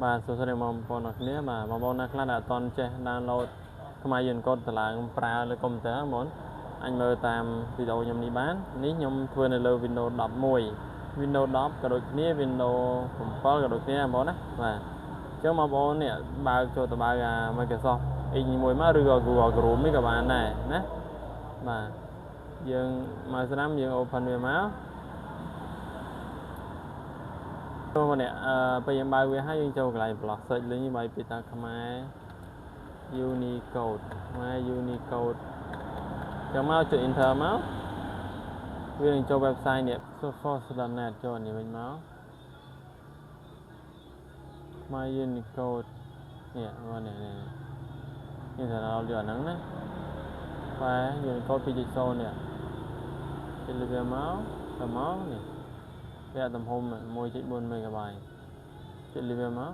បាទសួស្តីបងប្អូនអរគ្នាបាទបងប្អូនណាខ្លះដែលអត់តន់ចេះ download ខ្មែរយើងកូដតឡើងប្រើលើកុំព្យូទ័របងអញមើលតាមវីដេអូខ្ញុំនេះបាននេះខ្ញុំធ្វើនៅលើ Windows 11 Windows 10ក៏ដូចគ្នា Windows 7ក៏ដូចគ្នាបងណាបាទអញ្ចឹងបងប្អូននេះបើកចូលទៅបើក Microsoft Edge មួយមកឬក៏ Google Chrome នេះក៏បានដែរណាបាទយើងមកស្ដាំយើង open វាមកម្នាក់ពេលយើងបើកវាហើយយើងចូលកន្លែង block search លេងវាពីតាខ្មែរ Unicode ខ្មែរ Unicode ចាំមកចុច enter មកវានឹងចូល website នេះ source.net ចូលនេះវិញមកខ្មែរ Unicode នេះមកនេះតែเราយកហ្នឹងណាខ្មែរ Unicode 2.0 នេះចុចលើវាមកទៅមកនេះវាទំហំ 1.4 MB ចុចលើវាមក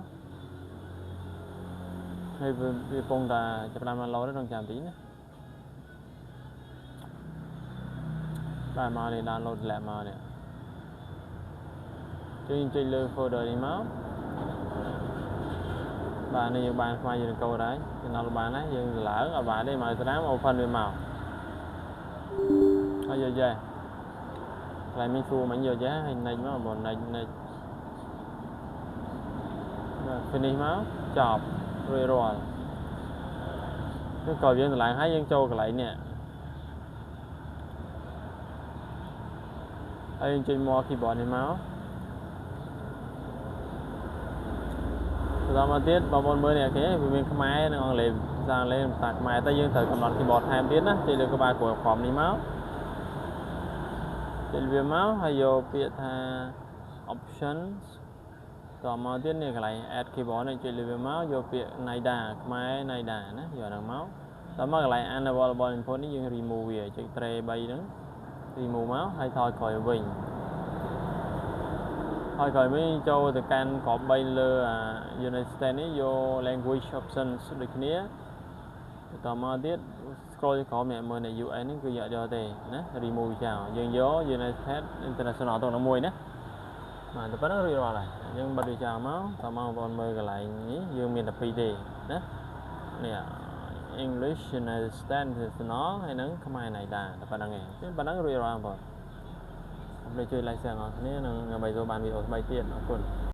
ហើយវាពងតាចាប់តាមឡូតក្នុងចាំទីណាបាទមកនេះ download ធ្លាក់មកនេះចុចលើ folder នេះមកបាទនេះយើងបានខ្មែរ Unicode ហើយdownload បានហើយយើងឡើងអត់បានទេមកស្ដាម open វាមកហើយយកចេះកន្លែងមានសួរមិញយកចេះហើយ next មកបង next បាទ finish មកចប់រួចរាល់ក៏យើងឡើងហើយយើងចូលកន្លែងនេះហើយយើងចុចមក keyboard នេះមកបន្តមកទៀតបងប្អូនមើលនេះគេវាមានខ្មែរនិងអង់គ្លេសភាសាអង់គ្លេសភាសាខ្មែរតែយើងត្រូវកំណត់ keyboard ថែមទៀតណាចុចលើក្បាលគ្រាប់នេះមកចុចវាមកហើយយកពាក្យថា options តមកទៀតនេះកន្លែង add keyboard នេះចុចលើវាមកយកពាក្យ NAIDA ខ្មែរ NAIDA ណាយកហ្នឹងមកតមកកន្លែង unavailable input នេះយើង remove វាចុច tray 3ហ្នឹង remove មកហើយថយក្រោយវិញហើយក្រោយវិញចូលទៅកាន់ក្រប3លើ United States នេះយក language options ដូចគ្នាតមកទៀត scroll ទៅក្រោមមើលនៅ US នេះគឺយកទេណា remove ចោលយើងយក United States International ទៅមួយណាបាទតែប៉ុណ្ណឹងរួចរាល់ហើយយើងបិទវាចោលមកតមកបងប្អូនមើលកន្លែងនេះយើងមានតែ2ទេណានេះ English United States International ហើយនឹងខ្មែរ NAIDA តែប៉ុណ្្នឹងឯងប៉ុណ្្នឹងរួចរាល់បងប្អូនជួយ like share អរគ្នានឹងដើម្បីទទួលបានវីដេអូថ្មីទៀតអរគុណ